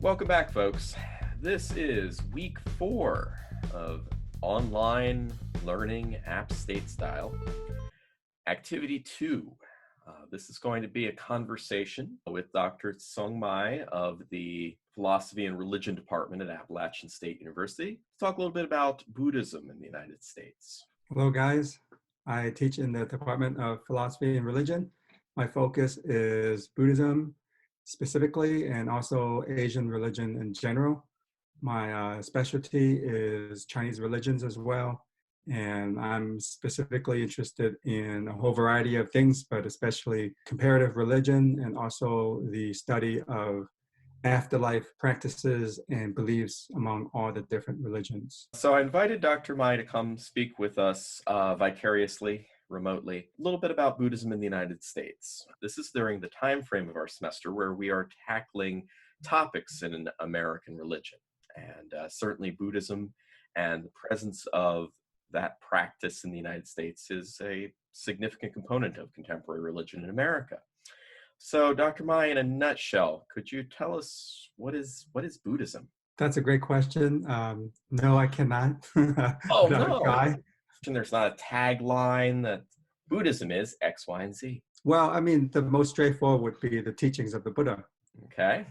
Welcome back, folks. This is week 4 of online learning app state style. Activity 2. This is going to be a conversation with Dr. Cuong of the Philosophy and Religion Department at Appalachian State University to talk a little bit about Buddhism in the United States. Hello, guys. I teach in the Department of Philosophy and Religion. My focus is Buddhism specifically and also Asian religion in general. My specialty is Chinese religions as well. And I'm specifically interested in a whole variety of things, but especially comparative religion and also the study of afterlife practices and beliefs among all the different religions. So I invited Dr. Mai to come speak with us vicariously, remotely, a little bit about Buddhism in the United States. This is during the time frame of our semester where we are tackling topics in an American religion. And certainly Buddhism and the presence of that practice in the United States is a significant component of contemporary religion in America. So, Dr. Mai, in a nutshell, could you tell us what is Buddhism? That's a great question. No, I cannot. Oh, But I'll no. try. There's not a tagline that Buddhism is X, Y, and Z. Well, I mean, the most straightforward would be the teachings of the Buddha. Okay.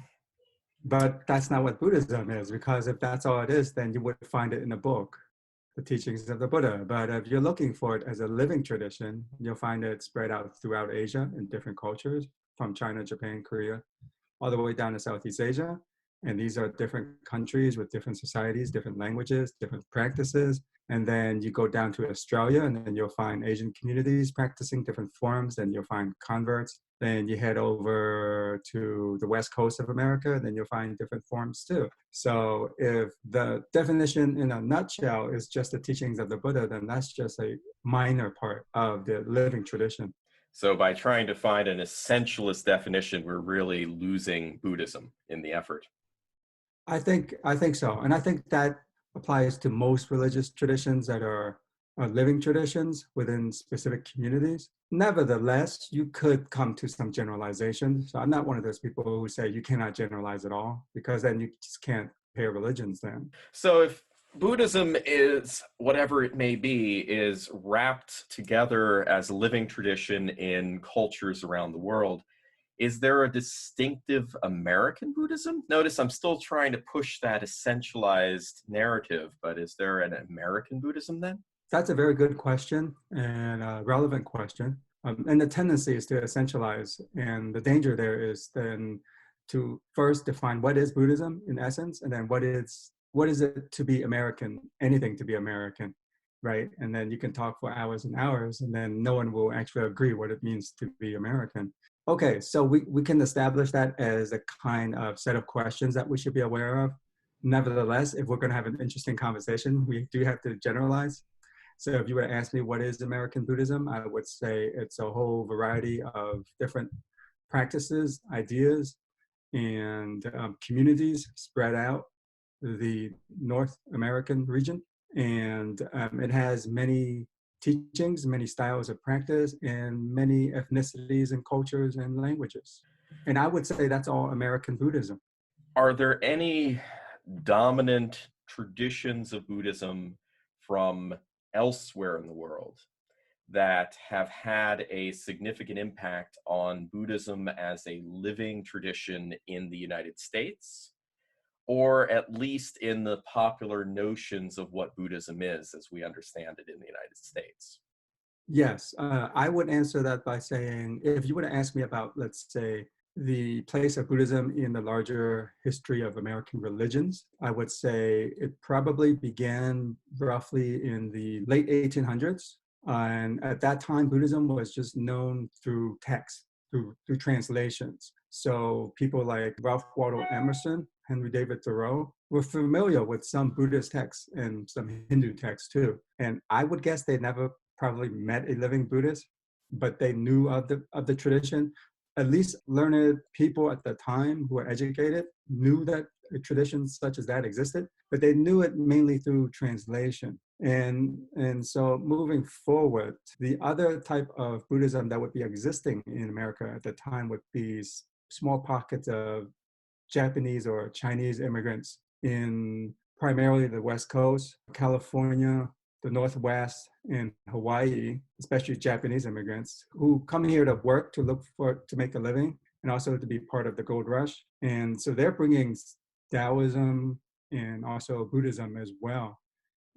But that's not what Buddhism is, because if that's all it is, then you would find it in a book, the teachings of the Buddha. But if you're looking for it as a living tradition, you'll find it spread out throughout Asia in different cultures, from China, Japan, Korea, all the way down to Southeast Asia. And these are different countries with different societies, different languages, different practices. And then you go down to Australia, and then you'll find Asian communities practicing different forms. Then you'll find converts. Then you head over to the West Coast of America, then you'll find different forms too. So if the definition in a nutshell is just the teachings of the Buddha, then that's just a minor part of the living tradition. So by trying to find an essentialist definition, we're really losing Buddhism in the effort. I think so. And I think that applies to most religious traditions that are living traditions within specific communities. Nevertheless, you could come to some generalization. So I'm not one of those people who say you cannot generalize at all, because then you just can't pair religions then. So if Buddhism is, whatever it may be, is wrapped together as a living tradition in cultures around the world, is there a distinctive American Buddhism? Notice I'm still trying to push that essentialized narrative, but is there an American Buddhism then? That's a very good question and a relevant question. And the tendency is to essentialize. And the danger there is then to first define what is Buddhism in essence, and then what is it to be American, anything to be American, right? And then you can talk for hours and hours, and then no one will actually agree what it means to be American. Okay, so we can establish that as a kind of set of questions that we should be aware of. Nevertheless, if we're going to have an interesting conversation, we do have to generalize. So if you were to ask me what is American Buddhism, I would say it's a whole variety of different practices, ideas, and communities spread out the North American region. And it has many teachings, many styles of practice, and many ethnicities and cultures and languages. And I would say that's all American Buddhism. Are there any dominant traditions of Buddhism from elsewhere in the world that have had a significant impact on Buddhism as a living tradition in the United States, or at least in the popular notions of what Buddhism is as we understand it in the United States? Yes, I would answer that by saying, if you were to ask me about, let's say, the place of Buddhism in the larger history of American religions, I would say it probably began roughly in the late 1800s. And at that time, Buddhism was just known through text, through translations. So people like Ralph Waldo Emerson, Henry David Thoreau, were familiar with some Buddhist texts and some Hindu texts too. And I would guess they never probably met a living Buddhist, but they knew of the tradition. At least learned people at the time who were educated knew that a tradition such as that existed, but they knew it mainly through translation. And so moving forward, the other type of Buddhism that would be existing in America at the time would be small pockets of Japanese or Chinese immigrants in primarily the West Coast, California, the Northwest, and Hawaii, especially Japanese immigrants who come here to work, to make a living, and also to be part of the gold rush. And so they're bringing Taoism and also Buddhism as well.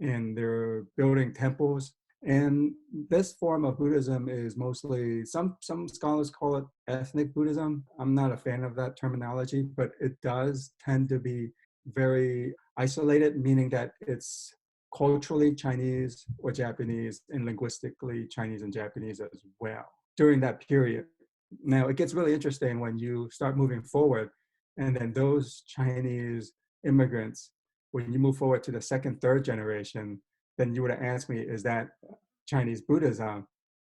And they're building temples. And this form of Buddhism is mostly, some scholars call it ethnic Buddhism. I'm not a fan of that terminology, but it does tend to be very isolated, meaning that it's culturally Chinese or Japanese and linguistically Chinese and Japanese as well during that period. Now, it gets really interesting when you start moving forward, and then those Chinese immigrants, when you move forward to the second, third generation, then you would have asked me, is that Chinese Buddhism?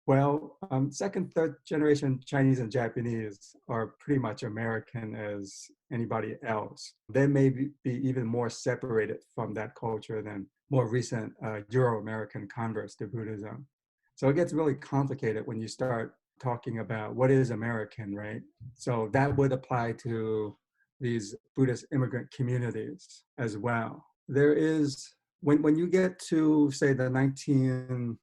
Well, second, third generation Chinese and Japanese are pretty much American as anybody else. They may be even more separated from that culture than more recent Euro-American converts to Buddhism. So it gets really complicated when you start talking about what is American, right? So that would apply to these Buddhist immigrant communities as well. There is, when you get to, say, the 1950s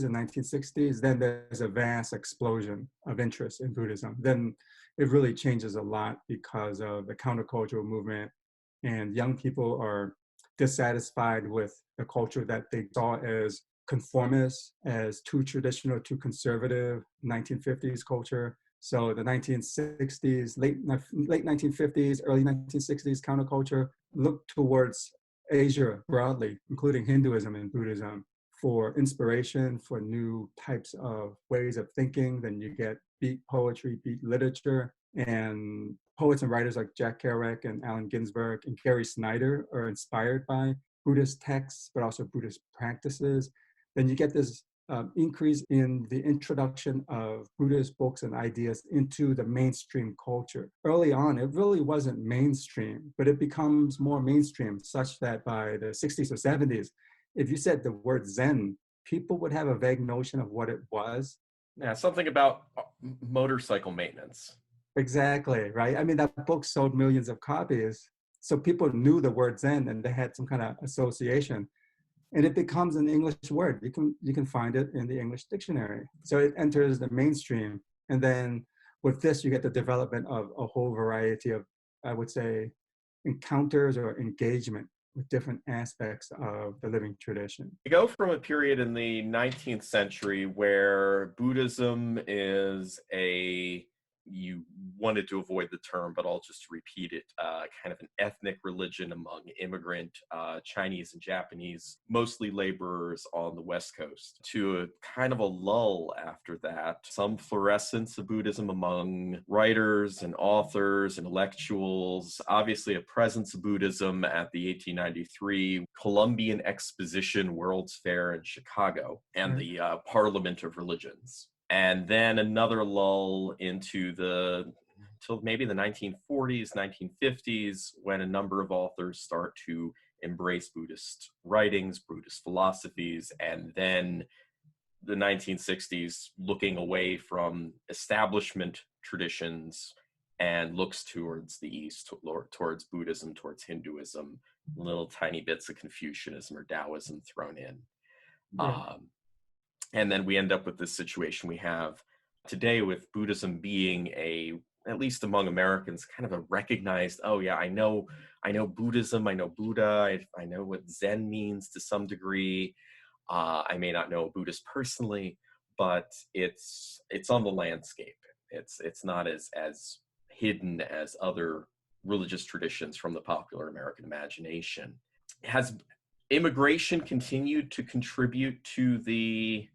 and 1960s, then there's a vast explosion of interest in Buddhism. Then it really changes a lot because of the countercultural movement, and young people are dissatisfied with the culture that they saw as conformist, as too traditional, too conservative, 1950s culture. So the 1960s, late 1950s, early 1960s counterculture looked towards Asia broadly, including Hinduism and Buddhism, for inspiration, for new types of ways of thinking. Then you get beat poetry, beat literature, and poets and writers like Jack Kerouac and Allen Ginsberg and Gary Snyder are inspired by Buddhist texts, but also Buddhist practices. Then you get this increase in the introduction of Buddhist books and ideas into the mainstream culture. Early on, it really wasn't mainstream, but it becomes more mainstream such that by the 60s or 70s, if you said the word Zen, people would have a vague notion of what it was. Yeah, something about motorcycle maintenance. Exactly, right? I mean, that book sold millions of copies, so people knew the word Zen and they had some kind of association. And it becomes an English word. You can find it in the English dictionary. So it enters the mainstream. And then with this, you get the development of a whole variety of, I would say, encounters or engagement with different aspects of the living tradition. We go from a period in the 19th century where Buddhism is you wanted to avoid the term, but I'll just repeat it, kind of an ethnic religion among immigrant Chinese and Japanese, mostly laborers on the West Coast, to a kind of a lull after that. Some fluorescence of Buddhism among writers and authors, intellectuals, obviously a presence of Buddhism at the 1893 Columbian Exposition World's Fair in Chicago and the Parliament of Religions. And then another lull until maybe the 1940s, 1950s, when a number of authors start to embrace Buddhist writings, Buddhist philosophies, and then the 1960s looking away from establishment traditions and looks towards the East, towards Buddhism, towards Hinduism, little tiny bits of Confucianism or Taoism thrown in. Yeah. And then we end up with this situation we have today with Buddhism being at least among Americans, kind of a recognized, oh yeah, I know Buddhism, I know Buddha, I know what Zen means to some degree. I may not know a Buddhist personally, but it's on the landscape. It's not as hidden as other religious traditions from the popular American imagination. Has immigration continued to contribute to the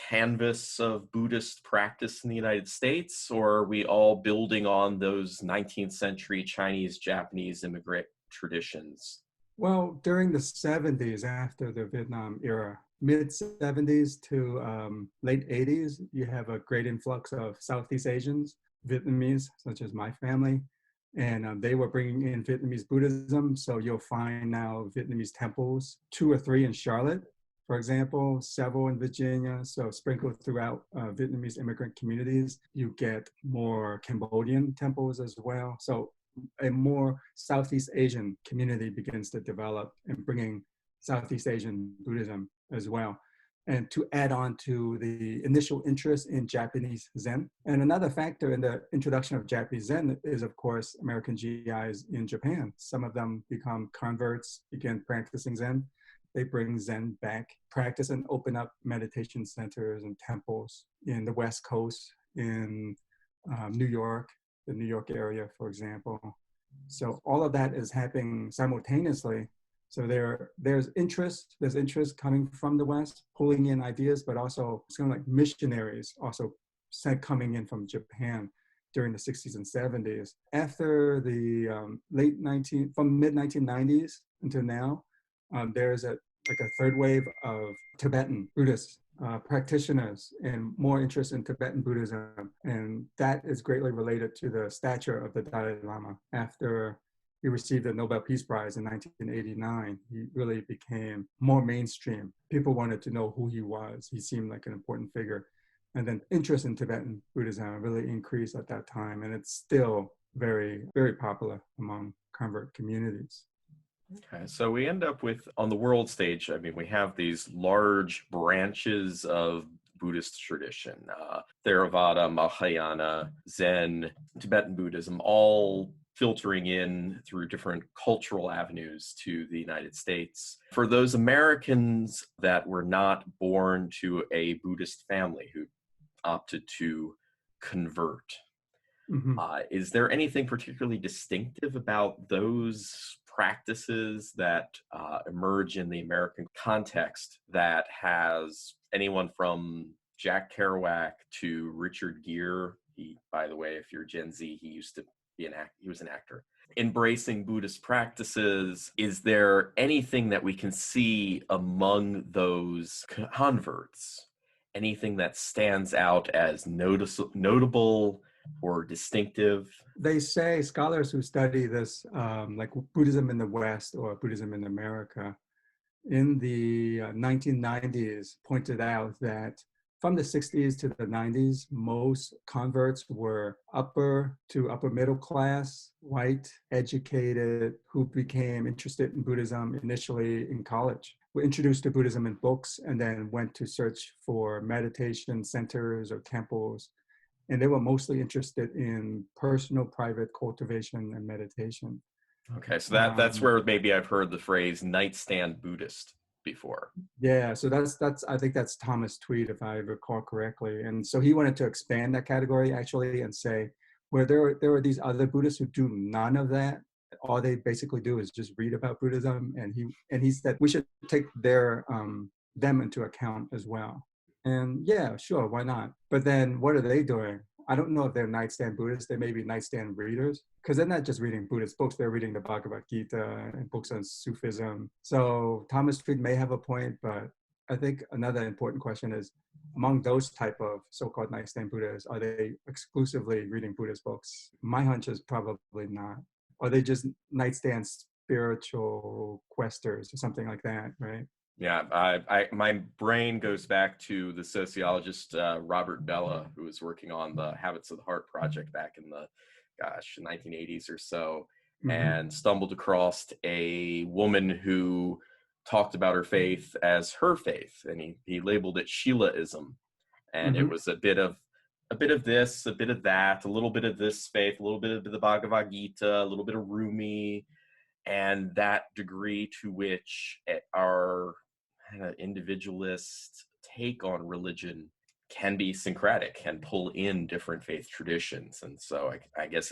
canvas of Buddhist practice in the United States, or are we all building on those 19th century Chinese, Japanese immigrant traditions? Well, during the 70s, after the Vietnam era, mid 70s to late 80s, you have a great influx of Southeast Asians, Vietnamese, such as my family. And they were bringing in Vietnamese Buddhism. So you'll find now Vietnamese temples, 2 or 3 in Charlotte. for example, several in Virginia, so sprinkled throughout Vietnamese immigrant communities. You get more Cambodian temples as well. So a more Southeast Asian community begins to develop and bringing Southeast Asian Buddhism as well. And to add on to the initial interest in Japanese Zen. And another factor in the introduction of Japanese Zen is, of course, American GIs in Japan. Some of them become converts, begin practicing Zen. They bring Zen back, practice, and open up meditation centers and temples in the West Coast, in New York, the New York area, for example. So all of that is happening simultaneously. So there's interest coming from the West, pulling in ideas, but also it's kind of like missionaries also coming in from Japan during the 60s and 70s. After the from mid 1990s until now, there's a third wave of Tibetan Buddhist practitioners and more interest in Tibetan Buddhism. And that is greatly related to the stature of the Dalai Lama. After he received the Nobel Peace Prize in 1989, he really became more mainstream. People wanted to know who he was. He seemed like an important figure. And then interest in Tibetan Buddhism really increased at that time. And it's still very, very popular among convert communities. Okay, so we end up with, on the world stage, I mean, we have these large branches of Buddhist tradition, Theravada, Mahayana, Zen, Tibetan Buddhism, all filtering in through different cultural avenues to the United States. For those Americans that were not born to a Buddhist family who opted to convert, is there anything particularly distinctive about those practices that emerge in the American context that has anyone from Jack Kerouac to Richard Gere? He, by the way, if you're Gen Z, he used to be he was an actor. Embracing Buddhist practices, is there anything that we can see among those converts? Anything that stands out as notable or distinctive? They say, scholars who study this, like Buddhism in the West or Buddhism in America, in the 1990s pointed out that from the 60s to the 90s, most converts were upper to upper middle class, white, educated, who became interested in Buddhism initially in college, were introduced to Buddhism in books, and then went to search for meditation centers or temples. And they were mostly interested in personal, private cultivation and meditation. Okay, so that's where maybe I've heard the phrase nightstand Buddhist before. Yeah, so that's I think that's Thomas Tweed, if I recall correctly. And so he wanted to expand that category actually and say, where there are these other Buddhists who do none of that. All they basically do is just read about Buddhism, and he said we should take them into account as well. And yeah, sure, why not? But then what are they doing? I don't know if they're nightstand Buddhists. They may be nightstand readers, because they're not just reading Buddhist books. They're reading the Bhagavad Gita and books on Sufism. So Thomas Fried may have a point, but I think another important question is, among those type of so-called nightstand Buddhists, are they exclusively reading Buddhist books? My hunch is probably not. Are they just nightstand spiritual questers or something like that, right? Yeah, my brain goes back to the sociologist Robert Bellah, who was working on the Habits of the Heart project back in the 1980s or so, and stumbled across a woman who talked about her faith as her faith, and he labeled it Sheilaism, and it was a bit of this, a bit of that, a little bit of this faith, a little bit of the Bhagavad Gita, a little bit of Rumi, and that degree to which our kind of individualist take on religion can be syncretic and pull in different faith traditions. And so I guess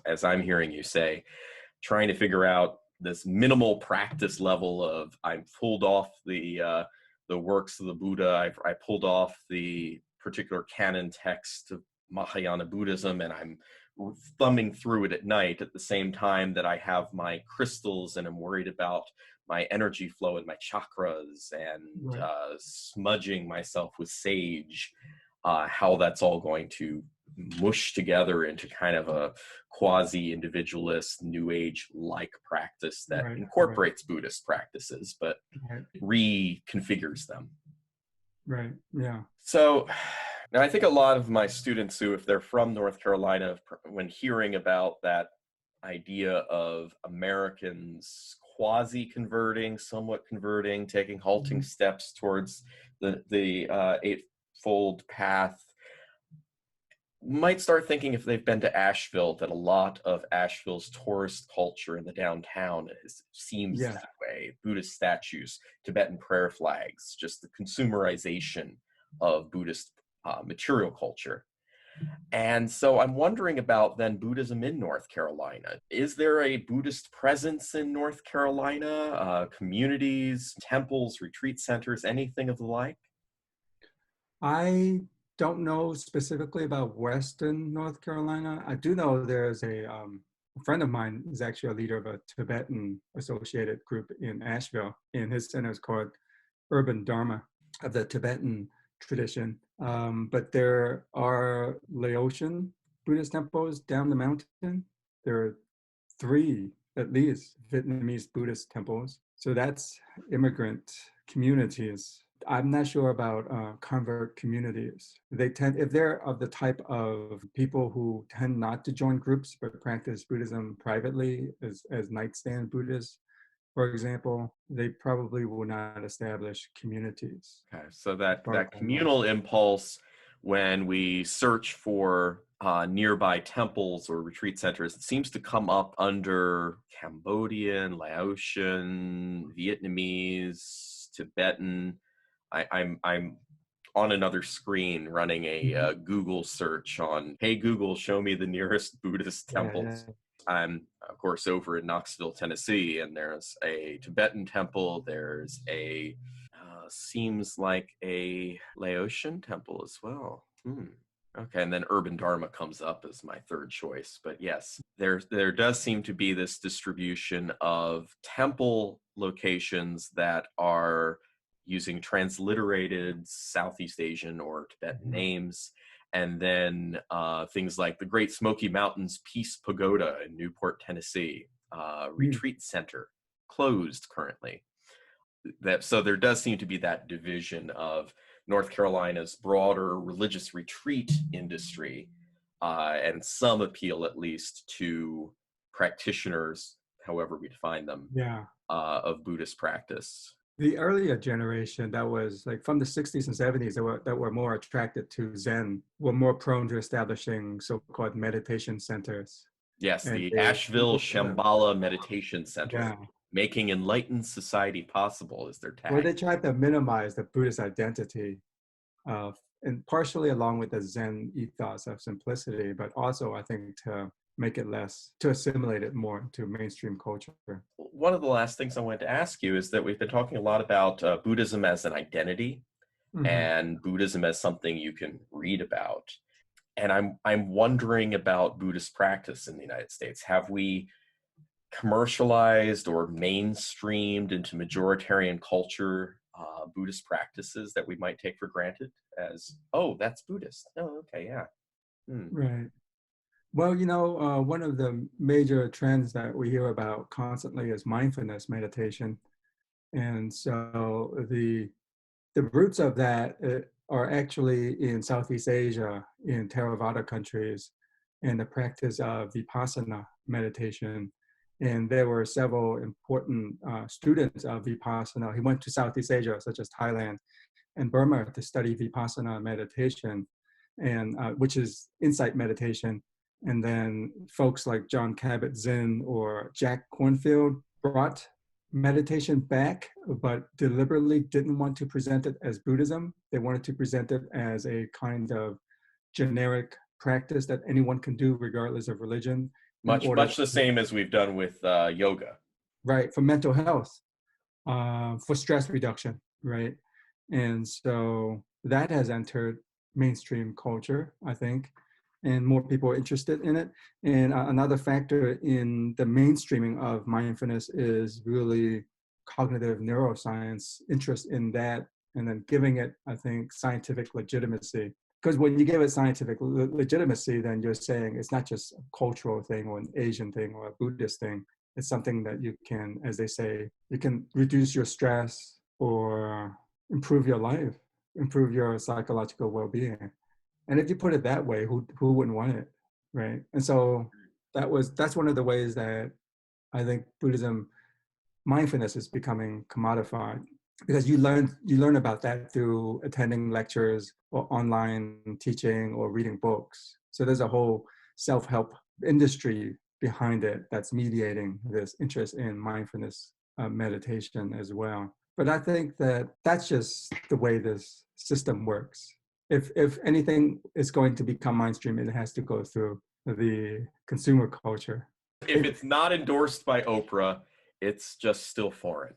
as I'm hearing you say, trying to figure out this minimal practice level of, I'm pulled off the works of the Buddha, I pulled off the particular canon text of Mahayana Buddhism, and I'm thumbing through it at night at the same time that I have my crystals and I'm worried about my energy flow and my chakras and smudging myself with sage, how that's all going to mushed together into kind of a quasi-individualist, New Age-like practice that Right, right, incorporates Buddhist practices, but right, reconfigures them. right. Yeah. So now I think a lot of my students who, if they're from North Carolina, when hearing about that idea of Americans quasi-converting, somewhat converting, taking halting Mhm. steps towards the eightfold path, might start thinking, if they've been to Asheville, that a lot of Asheville's tourist culture in the downtown seems Yeah. that way. Buddhist statues, Tibetan prayer flags, just the consumerization of Buddhist material culture. And so I'm wondering about then Buddhism in North Carolina. Is there a Buddhist presence in North Carolina? Communities, temples, retreat centers, anything of the like? I don't know specifically about Western North Carolina. I do know there's a friend of mine is actually a leader of a Tibetan associated group in Asheville, and his center is called Urban Dharma of the Tibetan tradition. But there are Laotian Buddhist temples down the mountain. There are three, at least, Vietnamese Buddhist temples. So that's immigrant communities. I'm not sure about convert communities. They tend, if they're of the type of people who tend not to join groups but practice Buddhism privately as nightstand Buddhists, for example, they probably will not establish communities, Okay, so as that far as that I know. communal impulse, when we search for nearby temples or retreat centers, it seems to come up under Cambodian, Laotian, Vietnamese, Tibetan. I'm on another screen running a Mhm. Google search on, "Hey Google, show me the nearest Buddhist Yeah, yeah, temples." I'm, of course, over in Knoxville, Tennessee, and there's a Tibetan temple. There's a seems like a Laotian temple as well. Okay, and then Urban Dharma comes up as my third choice. But yes, there does seem to be this distribution of temple locations that are using transliterated Southeast Asian or Tibetan Mhm. names. And then things like the Great Smoky Mountains Peace Pagoda in Newport, Tennessee, Mm. retreat center, closed currently. So there does seem to be that division of North Carolina's broader religious retreat industry, and some appeal, at least, to practitioners, however we define them, Yeah. of Buddhist practice. The earlier generation that was like from the 60s and 70s that were more attracted to Zen were more prone to establishing so-called meditation centers. Yes, And the they, Asheville Shambhala Meditation Center, yeah, making enlightened society possible, is their where tag. they tried to minimize the Buddhist identity of, and partially along with the Zen ethos of simplicity, but also I think to make it less, to assimilate it more to mainstream culture. One of the last things I wanted to ask you is that we've been talking a lot about Buddhism as an identity Hmm. and Buddhism as something you can read about. And I'm wondering about Buddhist practice in the United States. Have we commercialized or mainstreamed into majoritarian culture Buddhist practices that we might take for granted as, oh, that's Buddhist. Oh, okay, yeah. Hmm. Right. Well, one of the major trends that we hear about constantly is mindfulness meditation. And so the roots of that are actually in Southeast Asia, in Theravada countries, and the practice of Vipassana meditation. And there were several important students of Vipassana. He went to Southeast Asia, such as Thailand and Burma, to study Vipassana meditation, and which is insight meditation. And then folks like John Kabat-Zinn or Jack Kornfield brought meditation back, but deliberately didn't want to present it as Buddhism. They wanted to present it as a kind of generic practice that anyone can do regardless of religion in order Much the same as we've done with yoga. right, for mental health, for stress reduction, right? And so that has entered mainstream culture, I think, and more people are interested in it. And another factor in the mainstreaming of mindfulness is really cognitive neuroscience, interest in that, and then giving it, I think, scientific legitimacy. because when you give it scientific legitimacy, then you're saying it's not just a cultural thing or an Asian thing or a Buddhist thing. It's something that you can, as they say, you can reduce your stress or improve your life, improve your psychological well-being. And if you put it that way, who wouldn't want it, right? And so that's one of the ways that I think Buddhism mindfulness is becoming commodified, because you learn about that through attending lectures or online teaching or reading books. So there's a whole self-help industry behind it that's mediating this interest in mindfulness meditation as well. But I think that that's just the way this system works. If anything is going to become mainstream, it has to go through the consumer culture. If it's not endorsed by Oprah, it's just still foreign.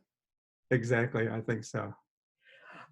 Exactly, I think so.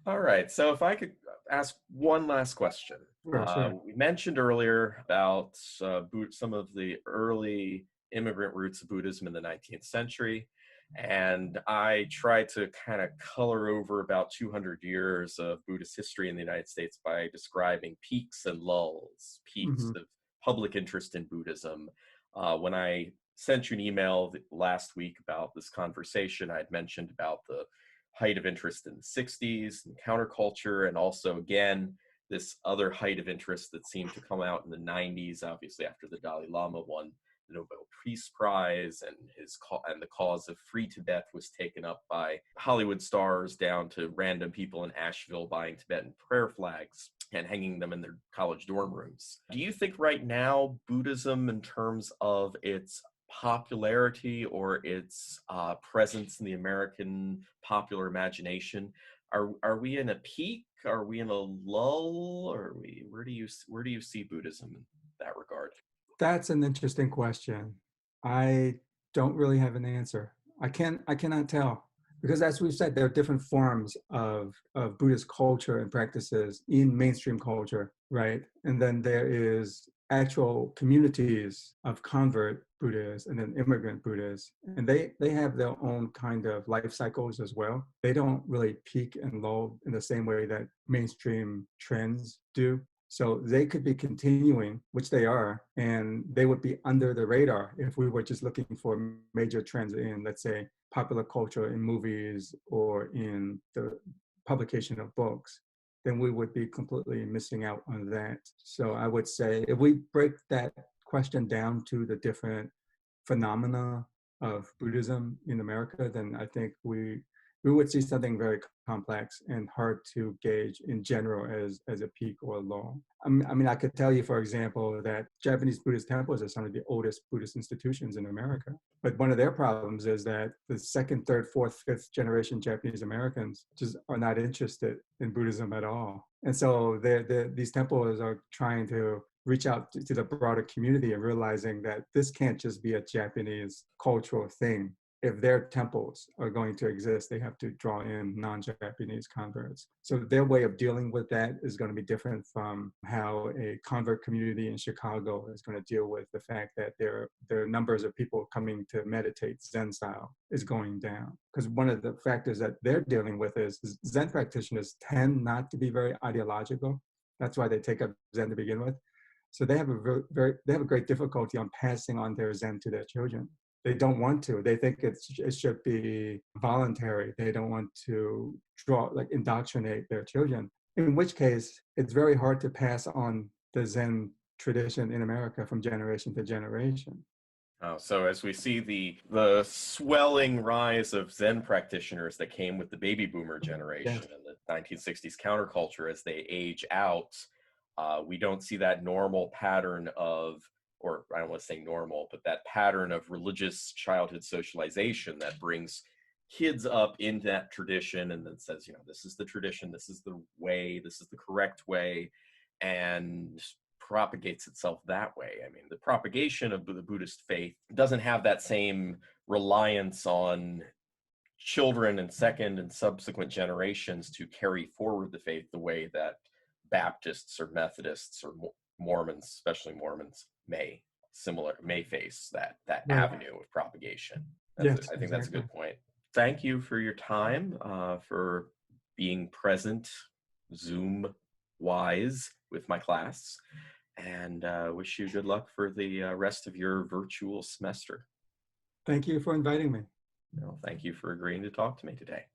All right. So if I could ask one last question. Sure. We mentioned earlier about some of the early immigrant roots of Buddhism in the 19th century. And I tried to kind of color over about 200 years of Buddhist history in the United States by describing peaks and lulls, peaks Hmm. of public interest in Buddhism. When I sent you an email last week about this conversation, I had mentioned about the height of interest in the 60s and counterculture, and also, again, this other height of interest that seemed to come out in the 90s, obviously after the Dalai Lama won the Nobel Peace Prize, and the cause of free Tibet was taken up by Hollywood stars down to random people in Asheville buying Tibetan prayer flags and hanging them in their college dorm rooms. Do you think right now Buddhism, in terms of its popularity or its presence in the American popular imagination, are we in a peak? Are we in a lull? Or where do you see Buddhism in that regard? That's an interesting question. I don't really have an answer. I cannot tell, because as we've said, there are different forms of Buddhist culture and practices in mainstream culture, right? And then there is actual communities of convert Buddhists and then immigrant Buddhists, and they have their own kind of life cycles as well. They don't really peak and lull in the same way that mainstream trends do. So they could be continuing, which they are, and they would be under the radar if we were just looking for major trends in, let's say, popular culture in movies or in the publication of books. Then we would be completely missing out on that. So I would say if we break that question down to the different phenomena of Buddhism in America, then I think we would see something very complex and hard to gauge in general as a peak or a lull. I mean, I could tell you, for example, that Japanese Buddhist temples are some of the oldest Buddhist institutions in America. But one of their problems is that the second, third, fourth, fifth generation Japanese Americans just are not interested in Buddhism at all. And so these temples are trying to reach out to the broader community and realizing that this can't just be a Japanese cultural thing. If their temples are going to exist, they have to draw in non-Japanese converts. So their way of dealing with that is going to be different from how a convert community in Chicago is going to deal with the fact that their numbers of people coming to meditate Zen style is going down. Because one of the factors that they're dealing with is Zen practitioners tend not to be very ideological. That's why they take up Zen to begin with. So they have a great difficulty on passing on their Zen to their children. They don't want to. They think it should be voluntary. They don't want to indoctrinate their children. In which case, it's very hard to pass on the Zen tradition in America from generation to generation. Oh, so as we see the swelling rise of Zen practitioners that came with the baby boomer Yes. generation and the 1960s counterculture, as they age out, we don't see that normal pattern of, or I don't want to say normal, but that pattern of religious childhood socialization that brings kids up into that tradition and then says, this is the tradition, this is the way, this is the correct way, and propagates itself that way. I mean, the propagation of the Buddhist faith doesn't have that same reliance on children and second and subsequent generations to carry forward the faith the way that Baptists or Methodists or Mormons, especially Mormons, may face that Right. avenue of propagation. Yes, I think that's a exactly. good point. Thank you for your time, for being present, Zoom wise with my class, and wish you good luck for the rest of your virtual semester. Thank you for inviting me. Well, thank you for agreeing to talk to me today.